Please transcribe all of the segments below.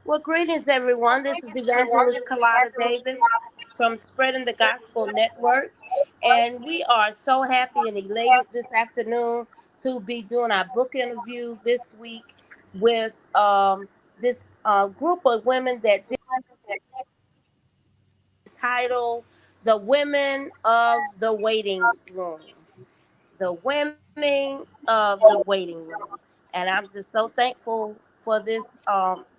Well, greetings, everyone. This is Evangelist Calotta Davis from Spreading the Gospel Network. And we are so happy and elated this afternoon to be doing our book interview this week with this group of women that did title The Women of the Waiting Room. The Women of the Waiting Room. And I'm just so thankful for this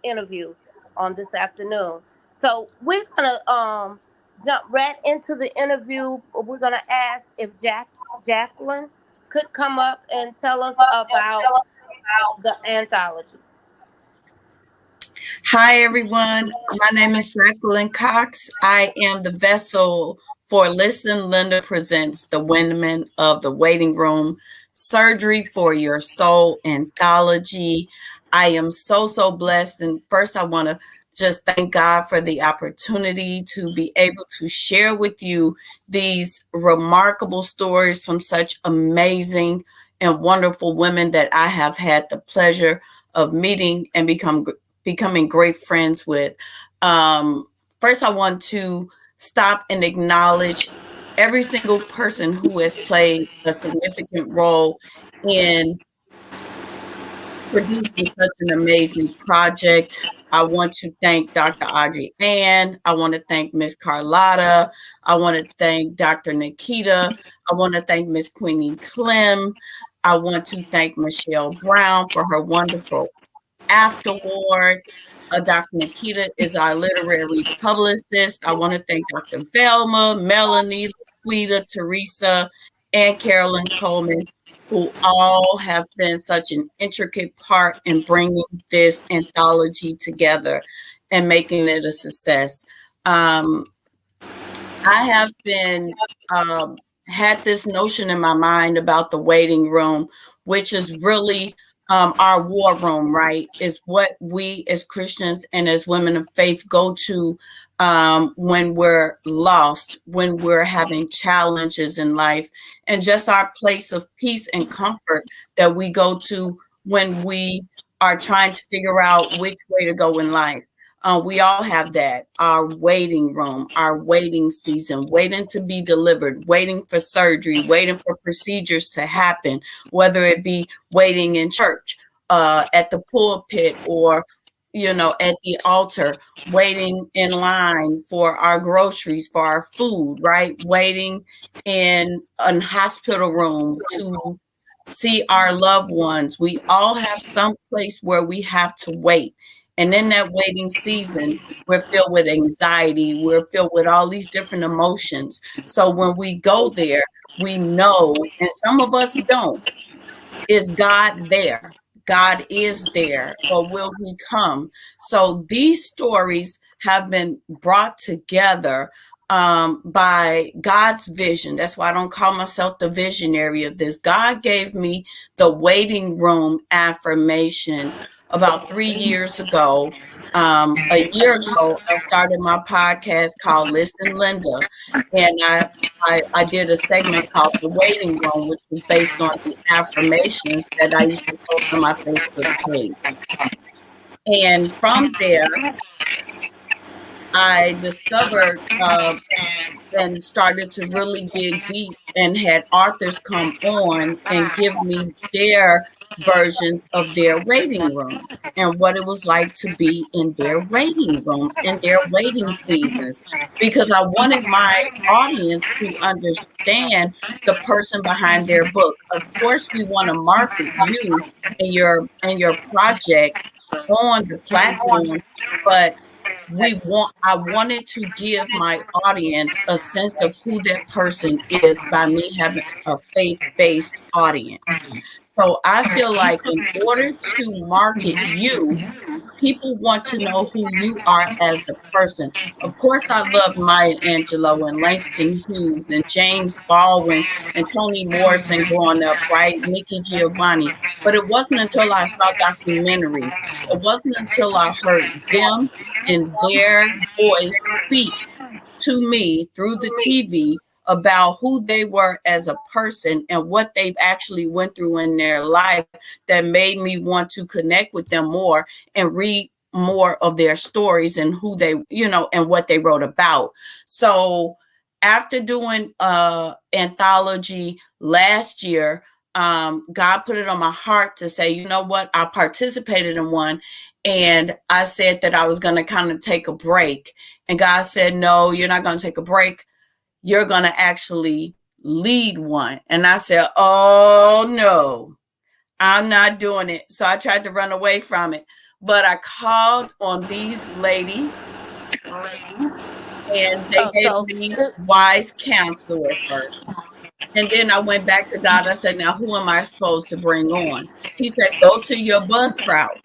interview on this afternoon. So we're gonna jump right into the interview. We're gonna ask if Jacqueline could come up and tell us about the anthology. Hi, everyone. My name is Jacqueline Cox. I am the vessel for Listen Linda Presents The Women of the Waiting Room Surgery for Your Soul Anthology. I am so blessed. And first, I want to just thank God for the opportunity to be able to share with you these remarkable stories from such amazing and wonderful women that I have had the pleasure of meeting and becoming great friends with. First, I want to stop and acknowledge every single person who has played a significant role in producing such an amazing project. I want to thank Dr. Audrey Ann. I want to thank Miss Carlotta. I want to thank Dr. Nikita. I want to thank Miss Queenie Clem. I want to thank Michelle Brown for her wonderful afterward. Dr. Nikita is our literary publicist. I want to thank Dr. Velma, Melanie, Laquita, Teresa, and Carolyn Coleman, who all have been such an intricate part in bringing this anthology together and making it a success. I have been had this notion in my mind about the waiting room, which is really our war room, right? Is what we as Christians and as women of faith go to when we're lost, when we're having challenges in life, and just our place of peace and comfort that we go to when we are trying to figure out which way to go in life. We all have that, our waiting room, our waiting season, waiting to be delivered, waiting for surgery, waiting for procedures to happen, whether it be waiting in church, at the pulpit, or at the altar, waiting in line for our groceries, for our food, right? Waiting in a hospital room to see our loved ones. We all have some place where we have to wait. And in that waiting season, we're filled with anxiety. We're filled with all these different emotions. So when we go there, we know, and some of us don't, is God there? God is there, or will he come? So these stories have been brought together by God's vision. That's why I don't call myself the visionary of this. God gave me the waiting room affirmation about 3 years ago. A year ago, I started my podcast called Listen Linda, and I did a segment called The Waiting Room, which was based on the affirmations that I used to post on my Facebook page. And from there, I discovered and started to really dig deep and had authors come on and give me their versions of their waiting rooms and what it was like to be in their waiting rooms, in their waiting seasons, because I wanted my audience to understand the person behind their book. Of course, we want to market you and your project on the platform, but I wanted to give my audience a sense of who that person is by me having a faith-based audience. So I feel like in order to market you, people want to know who you are as a person. Of course, I love Maya Angelou and Langston Hughes and James Baldwin and Toni Morrison growing up, right? Nikki Giovanni. But it wasn't until I saw documentaries, it wasn't until I heard them and their voice speak to me through the TV about who they were as a person and what they've actually went through in their life that made me want to connect with them more and read more of their stories and who they, and what they wrote about. So after doing anthology last year, God put it on my heart to say, you know what, I participated in one, and I said that I was going to kind of take a break. And God said, no, you're not going to take a break. You're going to actually lead one. And I said, oh no, I'm not doing it. So I tried to run away from it. But I called on these ladies and they Oh, gave so me wise counsel at first. And then I went back to God. I said, now who am I supposed to bring on? He said, go to your Buzzsprout,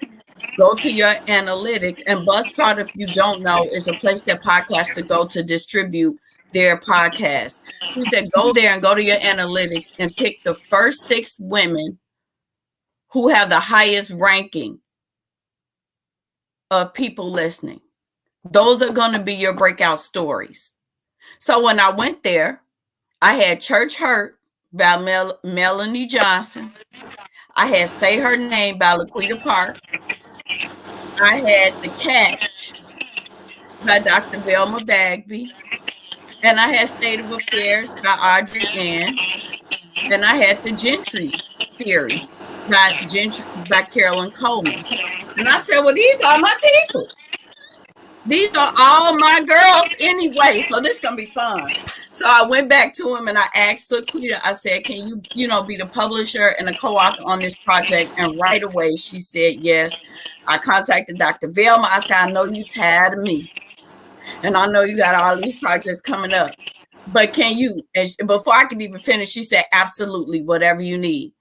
go to your analytics. And Buzzsprout, if you don't know, is a place that podcasters go to distribute their podcast. He said, go there and go to your analytics and pick the first 6 women who have the highest ranking of people listening. Those are going to be your breakout stories. So when I went there, I had Church Hurt by Melanie Johnson. I had Say Her Name by Laquita Parks. I had The Catch by Dr. Velma Bagby. And I had State of Affairs by Audrey Ann. And I had the Gentry series by Carolyn Coleman. And I said, well, these are my people. These are all my girls anyway, so this is gonna be fun. So I went back to him and I asked Laquita, I said, can you, be the publisher and the co-author on this project? And right away she said yes. I contacted Dr. Velma. I said, I know you tired of me, and I know you got all these projects coming up, but can you? And before I could even finish, she said, absolutely, whatever you need.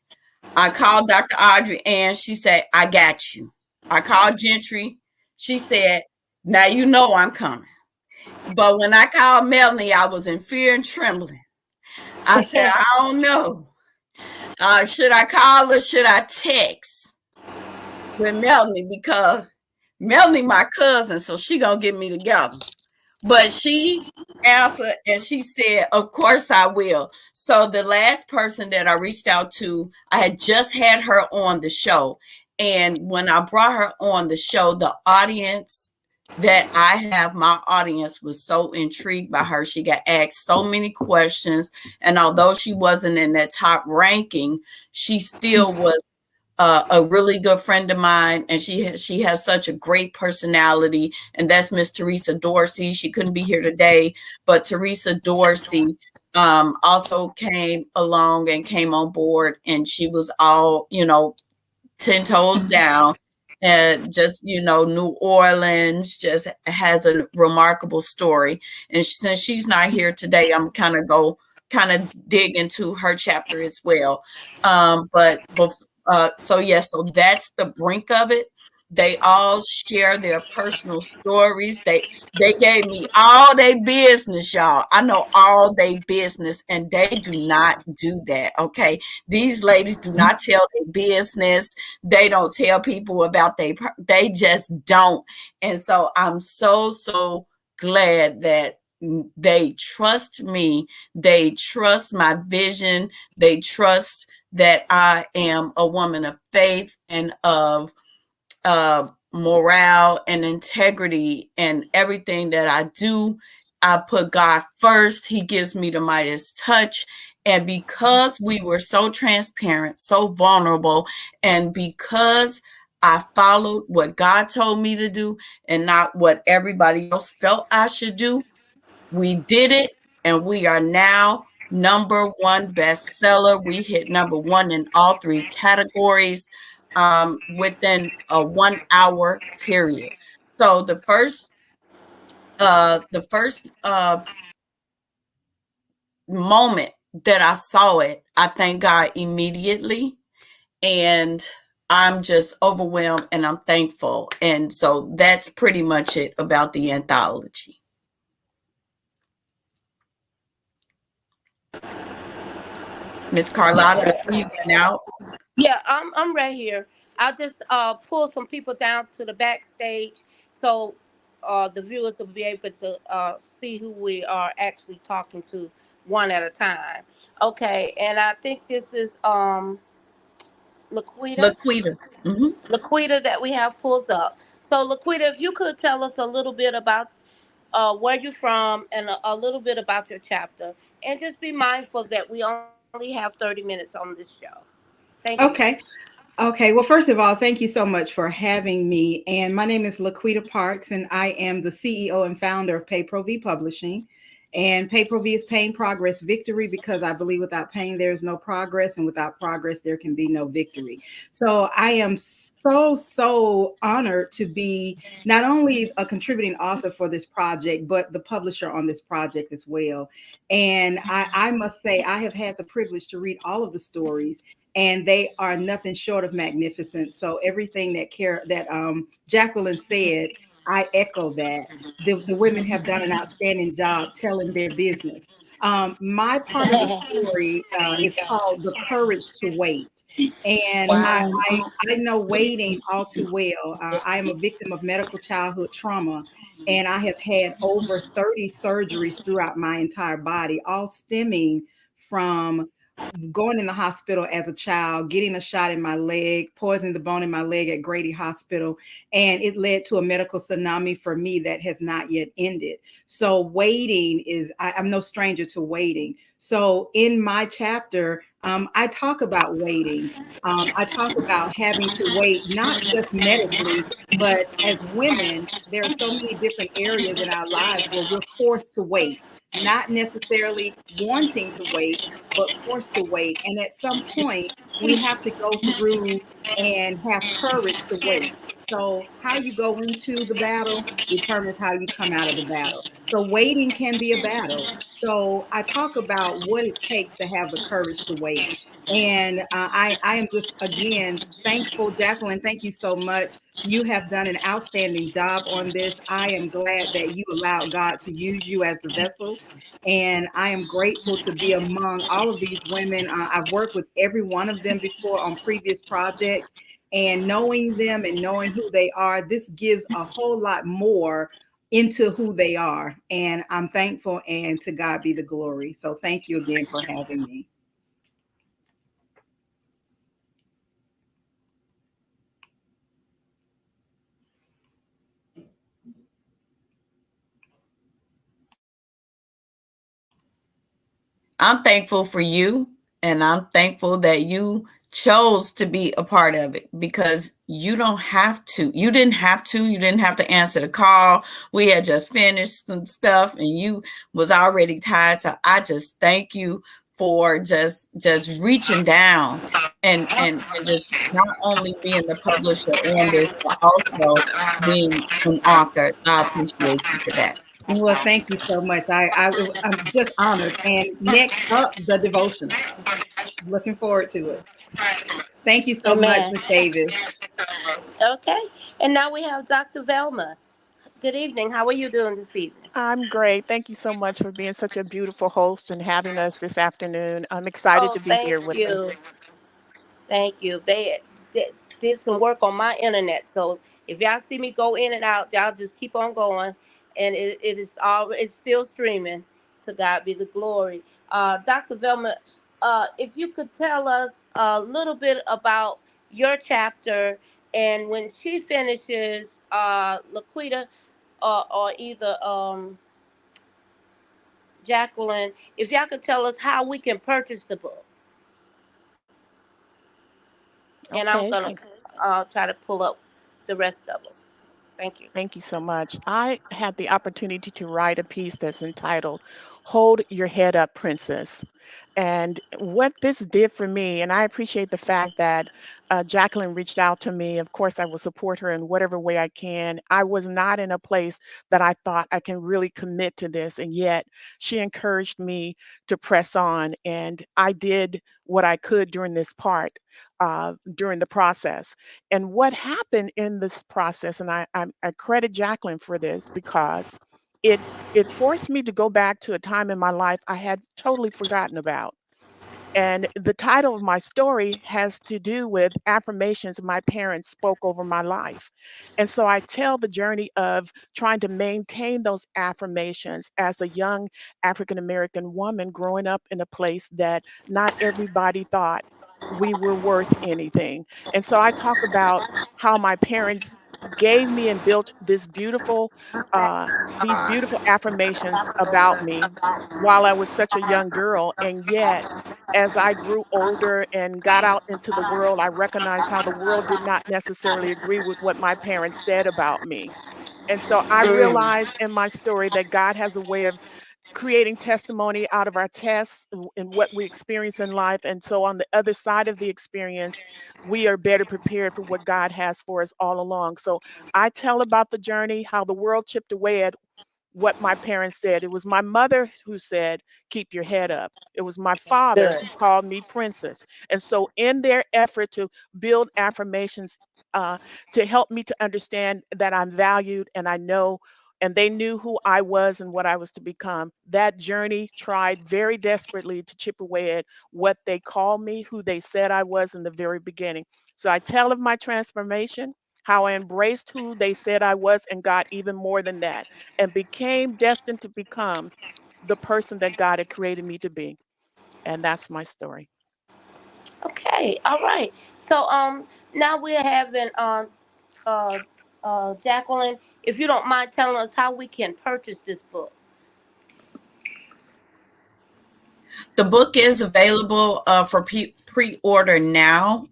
I called Dr. Audrey and she said, I got you. I called Gentry. She said, now you know I'm coming. But when I called Melanie, I was in fear and trembling. I said, I don't know. Should I call or should I text with Melanie? Because Melanie my cousin, so she gonna get me together. But she answered and she said, of course I will. So the last person that I reached out to, I had just had her on the show. And when I brought her on the show, the audience that I have, my audience was so intrigued by her. She got asked so many questions. And although she wasn't in that top ranking, she still was a really good friend of mine, and she has such a great personality, and that's Miss Teresa Dorsey. She couldn't be here today, but Teresa Dorsey also came along and came on board, and she was all 10 toes down. And just, New Orleans just has a remarkable story. And since she's not here today, I'm kind of dig into her chapter as well. But so yes, so that's the brink of it. They all share their personal stories. They gave me all their business, y'all. I know all their business, and they do not do that. Okay, these ladies do not tell their business. They don't tell people about they just don't. And so I'm so glad that they trust me. They trust my vision. They trust that I am a woman of faith and of morale and integrity, and everything that I do, I put God first. He gives me the Midas touch. And because we were so transparent, so vulnerable, and because I followed what God told me to do and not what everybody else felt I should do, we did it, and we are now #1 bestseller. We hit #1 in all 3 categories within a 1 hour period. So the first moment that I saw it, I thank God immediately, and I'm just overwhelmed and I'm thankful. And so that's pretty much it about the anthology. Miss Carlotta, I see you went out. yeah, I'm right here. I'll just pull some people down to the backstage so the viewers will be able to see who we are actually talking to one at a time. Okay, and I think this is Laquita, Laquita. Hmm. Laquita that we have pulled up. So Laquita, if you could tell us a little bit about where you're from and a little bit about your chapter, and just be mindful that we only have 30 minutes on this show. Thank you. Okay. Okay, well, first of all, thank you so much for having me. And my name is Laquita Parks, and I am the CEO and founder of PayProV Publishing. And PayProV is pain, progress, victory, because I believe without pain, there is no progress, and without progress, there can be no victory. So I am so honored to be not only a contributing author for this project, but the publisher on this project as well. And I must say, I have had the privilege to read all of the stories, and they are nothing short of magnificent. So everything that Jacqueline said, I echo that. The women have done an outstanding job telling their business. My part of the story is called "The Courage to Wait," and Wow. I know waiting all too well. I am a victim of medical childhood trauma, and I have had over 30 surgeries throughout my entire body, all stemming from going in the hospital as a child, getting a shot in my leg, poisoning the bone in my leg at Grady Hospital, and it led to a medical tsunami for me that has not yet ended. So waiting I'm no stranger to waiting. So in my chapter, I talk about waiting. I talk about having to wait, not just medically, but as women, there are so many different areas in our lives where we're forced to wait, not necessarily wanting to wait, but forced to wait. And at some point, we have to go through and have courage to wait. So, how you go into the battle determines how you come out of the battle. So, waiting can be a battle. So, I talk about what it takes to have the courage to wait. And I am just, again, thankful, Jacqueline. Thank you so much. You have done an outstanding job on this. I am glad that you allowed God to use you as the vessel, and I am grateful to be among all of these women. I've worked with every one of them before on previous projects, and knowing them and knowing who they are, this gives a whole lot more into who they are. And I'm thankful, and to God be the glory. So thank you again for having me. I'm thankful for you, and I'm thankful that you chose to be a part of it, because you don't have to. You didn't have to. You didn't have to answer the call. We had just finished some stuff, and you was already tired. So I just thank you for just reaching down and just not only being the publisher on this, but also being an author. I appreciate you for that. Well, thank you so much. I'm just honored. And next up, the devotional. Looking forward to it. Thank you so much, Amen. Miss Davis. Okay. And now we have Dr. Velma. Good evening. How are you doing this evening? I'm great. Thank you so much for being such a beautiful host and having us this afternoon. I'm excited Oh, to be thank here with you. you. Thank you. They did some work on my internet, so if y'all see me go in and out, y'all just keep on going, and it's still streaming. To God be the glory. Dr. Velma, if you could tell us a little bit about your chapter, and when she finishes, Laquita or either Jacqueline, if y'all could tell us how we can purchase the book, and I'm Okay, gonna try to pull up the rest of them. Thank you. thank you so much. I had the opportunity to write a piece that's entitled Hold Your Head Up, Princess. And what this did for me, and I appreciate the fact that Jacqueline reached out to me. Of course, I will support her in whatever way I can. I was not in a place that I thought I can really commit to this. And yet she encouraged me to press on. And I did what I could during this part, during the process. And what happened in this process, and I credit Jacqueline for this because it forced me to go back to a time in my life I had totally forgotten about. And the title of my story has to do with affirmations my parents spoke over my life. And so I tell the journey of trying to maintain those affirmations as a young African American woman growing up in a place that not everybody thought we were worth anything. And so I talk about how my parents gave me and built these beautiful affirmations about me while I was such a young girl. And yet, as I grew older and got out into the world, I recognized how the world did not necessarily agree with what my parents said about me. And so I Mm. realized in my story that God has a way of creating testimony out of our tests and what we experience in life. And so on the other side of the experience, we are better prepared for what God has for us all along. So I tell about the journey, how the world chipped away at what my parents said. It was my mother who said, keep your head up. It was my That's father good. who called me princess. And so, in their effort to build affirmations uh, to help me to understand that I'm valued and I know, and they knew who I was and what I was to become, that journey tried very desperately to chip away at what they called me, who they said I was in the very beginning. So, I tell of my transformation, how I embraced who they said I was and got even more than that and became destined to become the person that God had created me to be. And that's my story. Okay, all right. So now we're having uh Jacqueline, if you don't mind telling us how we can purchase this book. The book is available for pre-order now.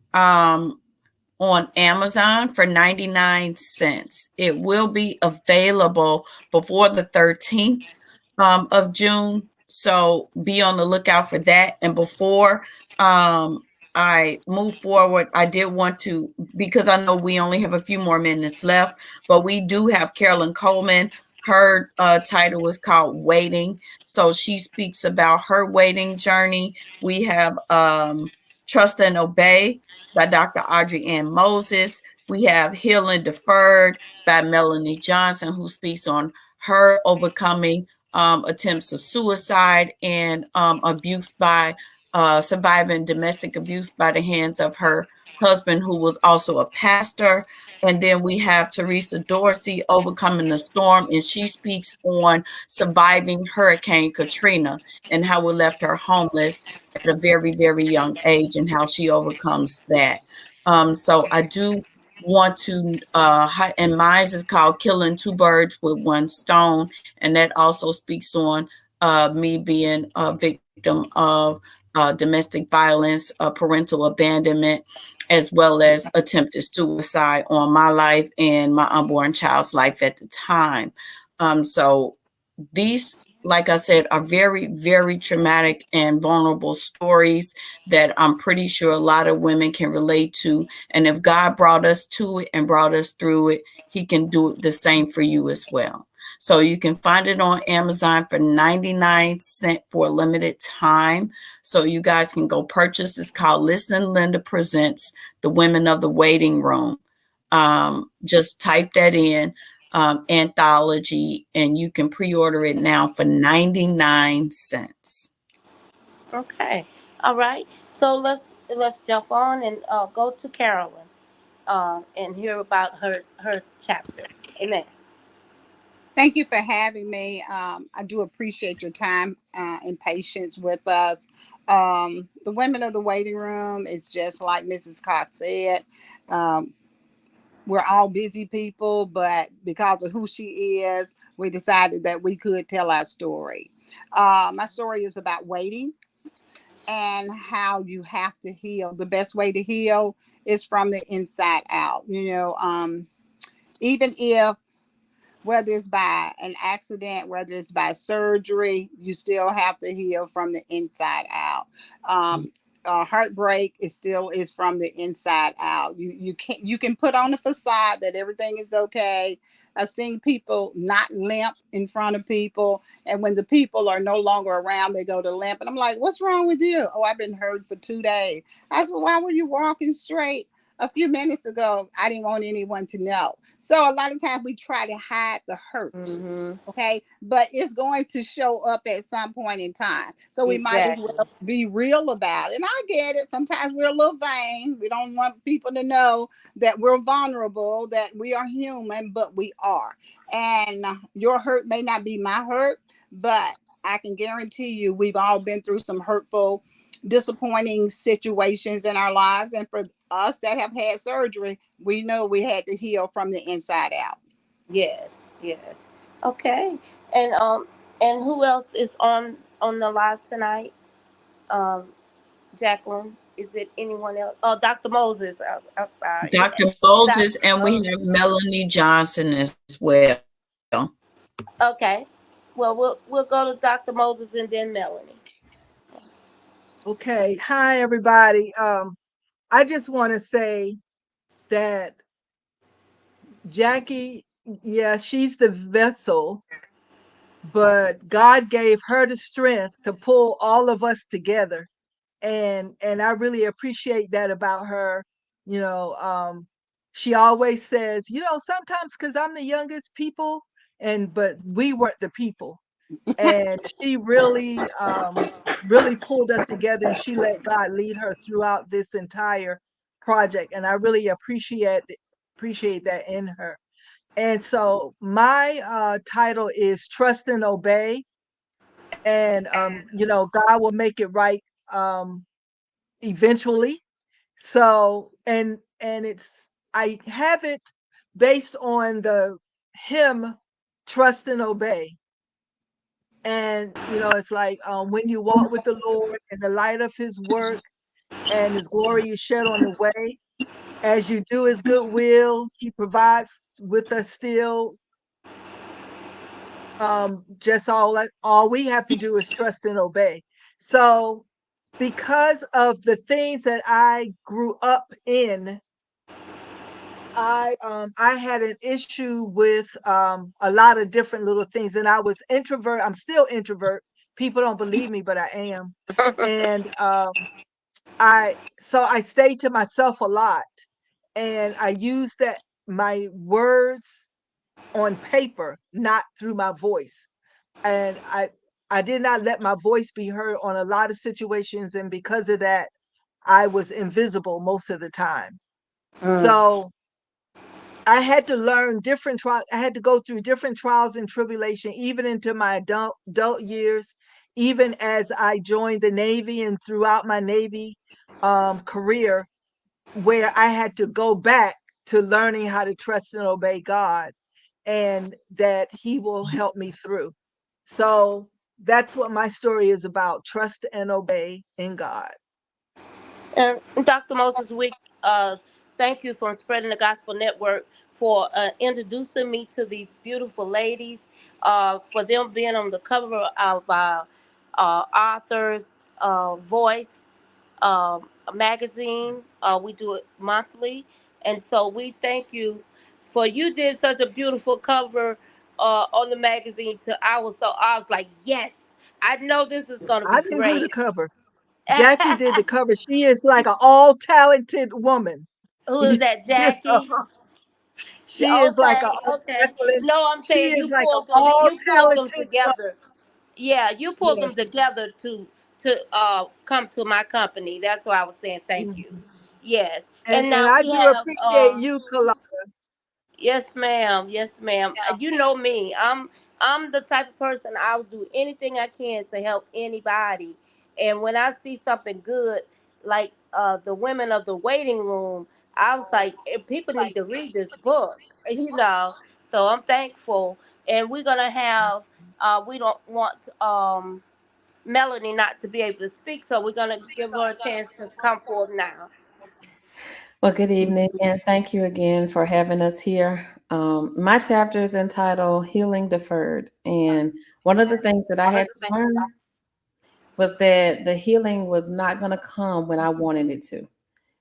On Amazon for 99 cents. It will be available before the 13th of June. So be on the lookout for that. And before I move forward, I did want to, because I know we only have a few more minutes left, but we do have Carolyn Coleman. Her title is called Waiting. So she speaks about her waiting journey. We have Trust and Obey by Dr. Audrey Ann Moses. We have Healing Deferred by Melanie Johnson, who speaks on her overcoming attempts of suicide and abuse by surviving domestic abuse by the hands of her husband, who was also a pastor. And then we have Teresa Dorsey, Overcoming the Storm, and she speaks on surviving Hurricane Katrina and how it left her homeless at a very, very young age and how she overcomes that. So I do want to, and mine is called Killing Two Birds with One Stone. And that also speaks on me being a victim of domestic violence, parental abandonment, as well as attempted suicide on my life and my unborn child's life at the time. So these, like I said, are very, very traumatic and vulnerable stories that I'm pretty sure a lot of women can relate to. And if God brought us to it and brought us through it, He can do the same for you as well. So you can find it on Amazon for 99 cents for a limited time. So you guys can go purchase. It's called Listen Linda Presents The Women of the Waiting Room. Just type that in, Anthology, and you can pre-order it now for 99 cents. Okay, all right. So let's jump on and go to Carolyn and hear about her chapter. Amen. Thank you for having me. I do appreciate your time and patience with us. The Women of the Waiting Room is just like Mrs. Cox said. Um, we're all busy people, but because of who she is, we decided that we could tell our story. My story is about waiting and how you have to heal. The best way to heal is from the inside out. Even if whether it's by an accident, whether it's by surgery, you still have to heal from the inside out. Heartbreak is still is from the inside out. You can put on a facade that everything is okay. I've seen people not limp in front of people, and when the people are no longer around, they go to limp, and I'm like, "What's wrong with you?" "Oh, I've been hurt for 2 days." I said, "Why were you walking straight a few minutes ago?" "I didn't want anyone to know." So a lot of times we try to hide the hurt. Mm-hmm. Okay, but it's going to show up at some point in time. So we might as Exactly. well be real about it. And I get it. Sometimes we're a little vain. We don't want people to know that we're vulnerable, that we are human, but we are. And your hurt may not be my hurt, but I can guarantee you we've all been through some hurtful disappointing situations in our lives. And for us that have had surgery, we know we had to heal from the inside out. Yes, yes. Okay. And who else is on the live tonight? Um, Jacqueline. Is it anyone else? Oh, Dr. Moses. I'm sorry. Dr. Moses, Dr. and we have Moses. Melanie Johnson as well. Okay. Well, we'll go to Dr. Moses and then Melanie. Okay. Hi, everybody. I just want to say that Jackie, yeah, she's the vessel, but God gave her the strength to pull all of us together. And I really appreciate that about her. You know, she always says, sometimes because I'm the youngest people, but we weren't the people. And she really pulled us together, and she let God lead her throughout this entire project, and I really appreciate that in her. And so my title is Trust and Obey. And God will make it right eventually. So and it's I have it based on the hymn Trust and Obey. And it's like, when you walk with the Lord in the light of his work and his glory is shed on the way, as you do his good will, he provides with us still. Just all we have to do is trust and obey. So because of the things that I grew up in, I had an issue with a lot of different little things, and I was introvert. I'm still introvert. People don't believe me, but I am. And I stayed to myself a lot, and I used that my words on paper, not through my voice. And I did not let my voice be heard on a lot of situations, and because of that, I was invisible most of the time. Mm. So I had to learn different trials. I had to go through different trials and tribulation, even into my adult years, even as I joined the Navy and throughout my Navy career, where I had to go back to learning how to trust and obey God, and that He will help me through. So that's what my story is about: trust and obey in God. And Dr. Moses, thank you for spreading the gospel network, for introducing me to these beautiful ladies, for them being on the cover of our author's voice magazine. We do it monthly, and so we thank you for you did such a beautiful cover on the magazine. I was like, yes, I know this is going to I be didn't do great. the cover. Jackie did the cover. She is like an all talented woman. Who is You that, know, Jackie? Yeah, she is like okay, okay. Jacqueline. No, I'm She saying is like an all you pulled them talented together. Yeah, you pulled woman. them together to come to my company. That's why I was saying thank you. Mhm. Yes, And and and now I we do have appreciate you, Kalani. yes, ma'am. Yes, ma'am. You know me. I'm the type of person I'll do anything I can to help anybody. And when I see something good, like the women of the waiting room, I was like, people need to read this book. You know. So I'm thankful. And we're gonna have. We don't want Melanie not to be able to speak, so we're gonna give her a chance to come forward now. Well, good evening, and thank you again for having us here. My chapter is entitled Healing Deferred. And one of the things that I had to learn was that the healing was not going to come when I wanted it to.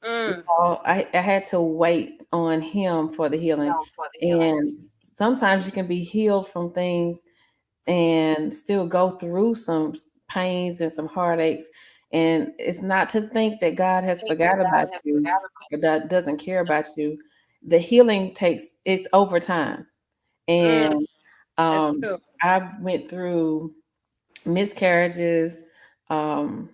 Mm, So I had to wait on Him for the healing. And sometimes you can be healed from things and still go through some pains and some heartaches. And it's not to think that God has forgot about you or that doesn't care about you. The healing it's over time. mm, And that's true. I went through miscarriages, um,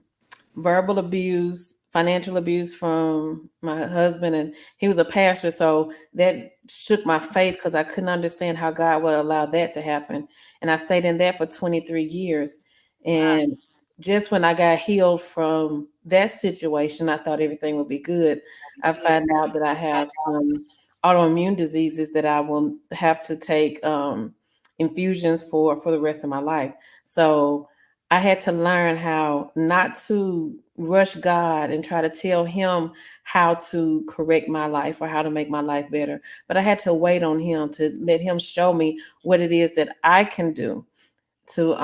verbal abuse, financial abuse from my husband, and he was a pastor, so that shook my faith because I couldn't understand how God would allow that to happen. And I stayed in that for 23 years. Wow. And just when I got healed from that situation, I thought everything would be good. I find out that I have some autoimmune diseases that I will have to take infusions for the rest of my life. So I had to learn how not to rush God and try to tell him how to correct my life or how to make my life better. But I had to wait on him to let him show me what it is that I can do to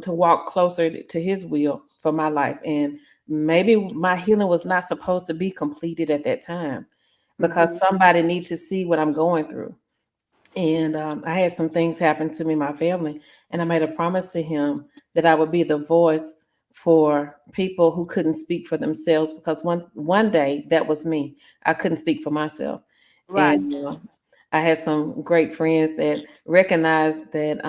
walk closer to his will for my life. And maybe my healing was not supposed to be completed at that time because Mhm. somebody needs to see what I'm going through. And I had some things happen to me, my family, and I made a promise to him that I would be the voice for people who couldn't speak for themselves, because one day that was me. I couldn't speak for myself. Right. And I had some great friends that recognized that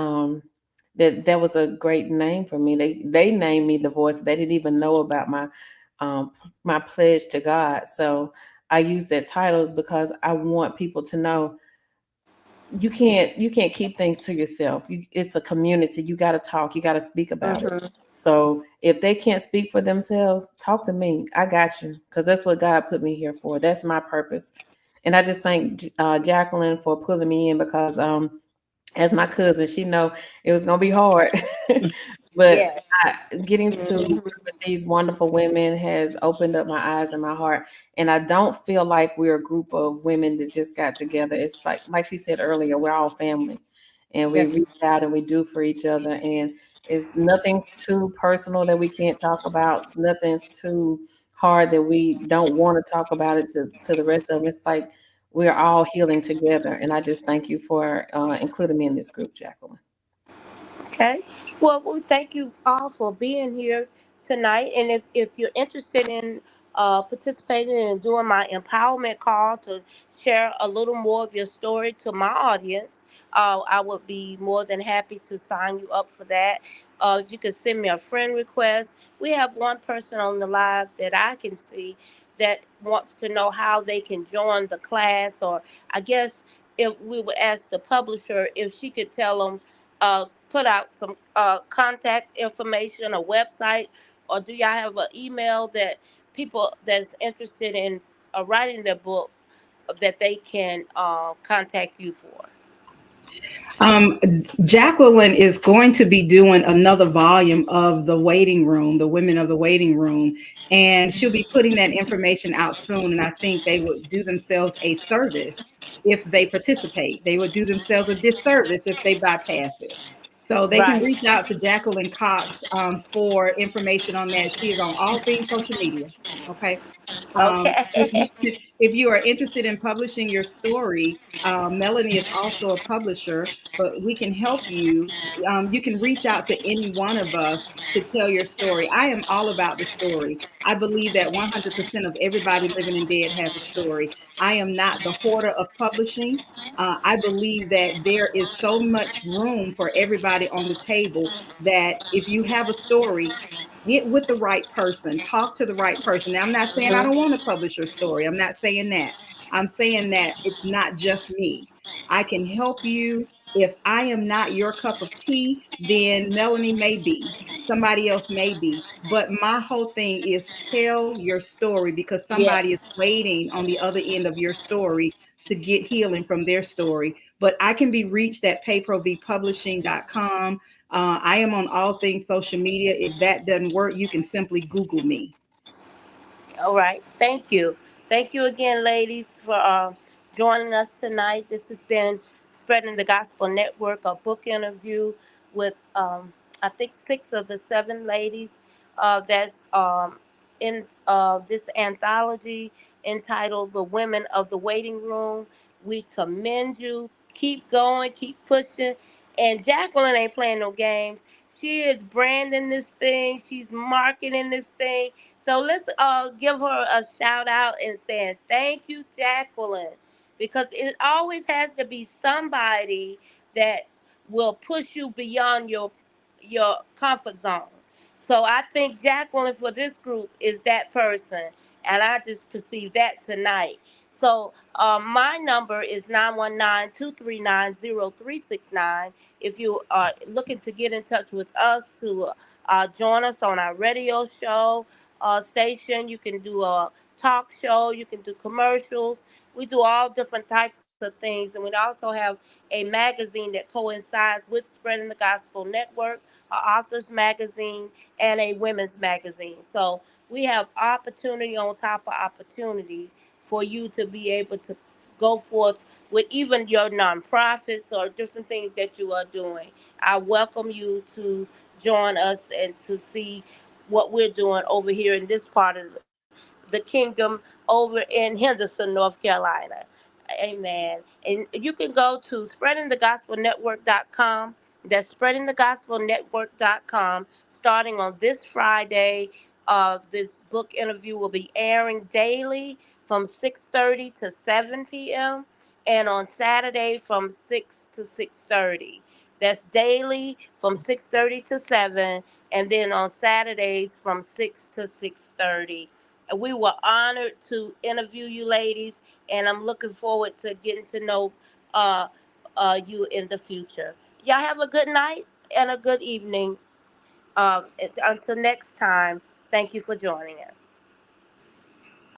that was a great name for me. They named me the voice. They didn't even know about um, my pledge to God. So I use that title because I want people to know you can't keep things to yourself. It's a community. You got to talk. You got to speak about it. Hmm. So if they can't speak for themselves, talk to me. I got you, because that's what God put me here for. That's my purpose. And I just thank Jacqueline for pulling me in, because as my cousin, she know it was gonna be hard. But Yeah. getting to Hmm. work with these wonderful women has opened up my eyes and my heart. And I don't feel like we're a group of women that just got together. It's like she said earlier, we're all family, and we That's reach out and we do for each other. And it's nothing's too personal that we can't talk about. Nothing's too hard that we don't want to talk about it to the rest of them. It's like we're all healing together. And I just thank you for including me in this group, Jacqueline. Okay. Well, we thank you all for being here tonight. And if you're interested in participating and doing my empowerment call to share a little more of your story to my audience, I would be more than happy to sign you up for that. If you could send me a friend request, we have one person on the live that I can see that wants to know how they can join the class, or I guess if we would ask the publisher if she could tell them, put out some contact information, a website, or do y'all have an email that people that's interested in writing their book, that they can contact you for? Um, Jacqueline is going to be doing another volume of The Waiting Room, The Women of the Waiting Room, and she'll be putting that information out soon. And I think they would do themselves a service if they participate. They would do themselves a disservice if they bypass it. So they can Right. reach out to Jacqueline Cox for information on that. She is on all things social media. Okay. If Okay. you if you are interested in publishing your story, Melanie is also a publisher, but we can help you. You can reach out to any one of us to tell your story. I am all about the story. I believe that 100% of everybody living and dead has a story. I am not the hoarder of publishing. I believe that there is so much room for everybody on the table that if you have a story, get with the right person, talk to the right person. Now, I'm not saying I Hmm. don't want to publish your story. I'm not saying that. I'm saying that it's not just me. I can help you. If I am not your cup of tea, then Melanie may be. Somebody else may be. But my whole thing is tell your story, because somebody is Yes. waiting on the other end of your story to get healing from their story. But I can be reached at payprovpublishing.com. I am on all things social media. If that doesn't work, you can simply Google me. All right. Thank you. Thank you again, ladies, for joining us tonight. This has been Spreading the Gospel Network, a book interview with, I think, 6 of the 7 ladies that's in this anthology entitled The Women of the Waiting Room. We commend you. Keep going, keep pushing. And Jacqueline ain't playing no games. She is branding this thing, she's marketing this thing. So let's give her a shout out and saying thank you, Jacqueline, because it always has to be somebody that will push you beyond your comfort zone. So I think Jacqueline for this group is that person, and I just perceived that tonight. So my number is 919-239-0369. If you are looking to get in touch with us to join us on our radio show station, you can do a talk show, you can do commercials. We do all different types of things, and we also have a magazine that coincides with Spreading the Gospel Network, an author's magazine, and a women's magazine. So we have opportunity on top of opportunity for you to be able to go forth with even your nonprofits or different things that you are doing. I welcome you to join us and to see what we're doing over here in this part of the kingdom over in Henderson, North Carolina. Amen. And you can go to spreadingthegospelnetwork.com. That's spreadingthegospelnetwork.com. Starting on this Friday, this book interview will be airing daily from 6:30 to 7 p.m. and on Saturday from 6 to 6:30. That's daily from 6:30 to 7, and then on Saturdays from 6 to 6:30. And we were honored to interview you ladies, and I'm looking forward to getting to know uh, you in the future. Y'all have a good night and a good evening. Until next time, thank you for joining us.